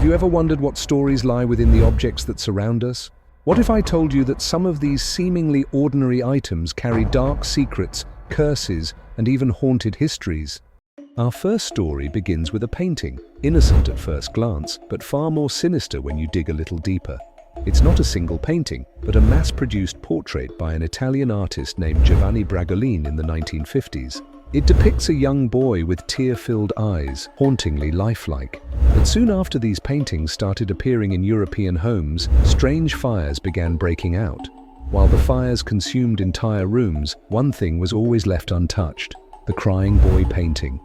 Have you ever wondered what stories lie within the objects that surround us? What if I told you that some of these seemingly ordinary items carry dark secrets, curses, and even haunted histories? Our first story begins with a painting, innocent at first glance, but far more sinister when you dig a little deeper. It's not a single painting, but a mass-produced portrait by an Italian artist named Giovanni Bragolin in the 1950s. It depicts a young boy with tear-filled eyes, hauntingly lifelike. But soon after these paintings started appearing in European homes, strange fires began breaking out. While the fires consumed entire rooms, one thing was always left untouched: the crying boy painting.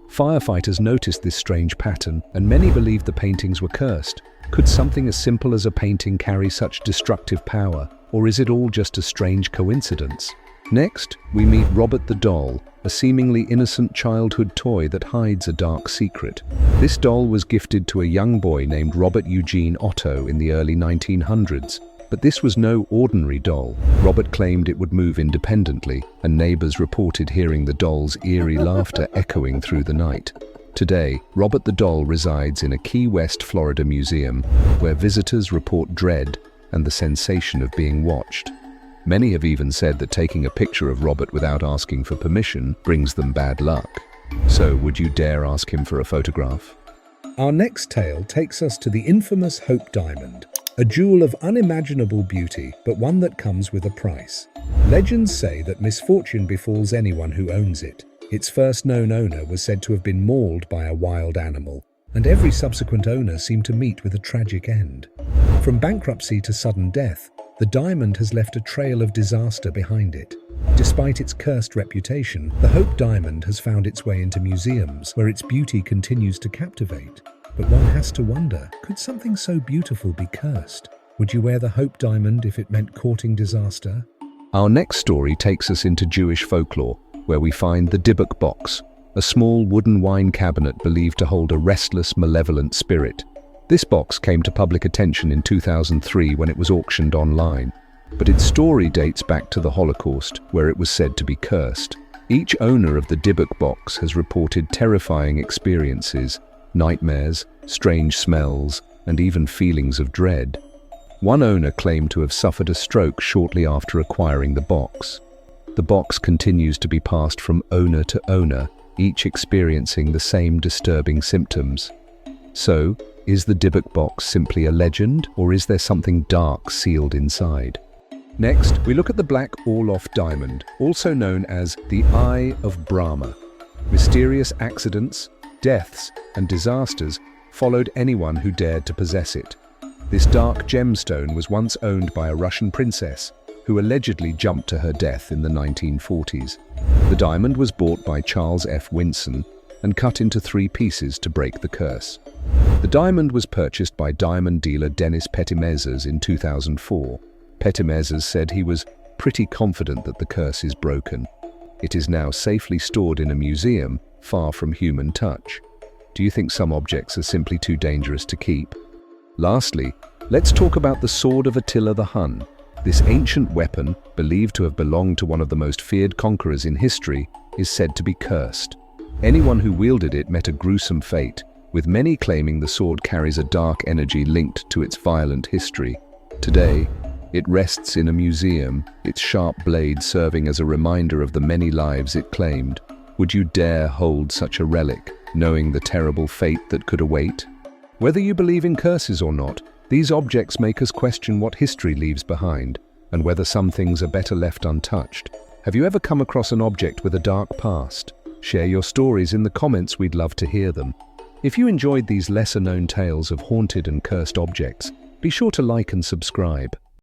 Firefighters noticed this strange pattern, and many believed the paintings were cursed. Could something as simple as a painting carry such destructive power, or is it all just a strange coincidence? Next, we meet Robert the doll, a seemingly innocent childhood toy that hides a dark secret. This doll was gifted to a young boy named Robert Eugene Otto in the early 1900s. But this was no ordinary doll. Robert claimed it would move independently, and neighbors reported hearing the doll's eerie laughter echoing through the night. Today, Robert the doll resides in a Key West, Florida museum, where visitors report dread and the sensation of being watched. Many have even said that taking a picture of Robert without asking for permission brings them bad luck. So, would you dare ask him for a photograph? Our next tale takes us to the infamous Hope Diamond, a jewel of unimaginable beauty, but one that comes with a price. Legends say that misfortune befalls anyone who owns it. Its first known owner was said to have been mauled by a wild animal, and every subsequent owner seemed to meet with a tragic end. From bankruptcy to sudden death, the diamond has left a trail of disaster behind it. Despite its cursed reputation, the Hope Diamond has found its way into museums, where its beauty continues to captivate. But one has to wonder, could something so beautiful be cursed? Would you wear the Hope Diamond if it meant courting disaster? Our next story takes us into Jewish folklore, where we find the Dybbuk Box, a small wooden wine cabinet believed to hold a restless, malevolent spirit. This box came to public attention in 2003 when it was auctioned online. But its story dates back to the Holocaust, where it was said to be cursed. Each owner of the Dybbuk Box has reported terrifying experiences, nightmares, strange smells, and even feelings of dread. One owner claimed to have suffered a stroke shortly after acquiring the box. The box continues to be passed from owner to owner, each experiencing the same disturbing symptoms. So, is the Dybbuk Box simply a legend, or is there something dark sealed inside? Next, we look at the Black Orlov Diamond, also known as the Eye of Brahma. Mysterious accidents, deaths, and disasters followed anyone who dared to possess it. This dark gemstone was once owned by a Russian princess who allegedly jumped to her death in the 1940s. The diamond was bought by Charles F. Winson and cut into 3 pieces to break the curse. The diamond was purchased by diamond dealer Denis Petimezes in 2004. Petimezes said he was pretty confident that the curse is broken. It is now safely stored in a museum, far from human touch. Do you think some objects are simply too dangerous to keep? Lastly, let's talk about the sword of Atila the Hun. This ancient weapon, believed to have belonged to one of the most feared conquerors in history, is said to be cursed. Anyone who wielded it met a gruesome fate, with many claiming the sword carries a dark energy linked to its violent history. Today, it rests in a museum, its sharp blade serving as a reminder of the many lives it claimed. Would you dare hold such a relic, knowing the terrible fate that could await? Whether you believe in curses or not, these objects make us question what history leaves behind, and whether some things are better left untouched. Have you ever come across an object with a dark past? Share your stories in the comments, we'd love to hear them. If you enjoyed these lesser-known tales of haunted and cursed objects, be sure to like and subscribe.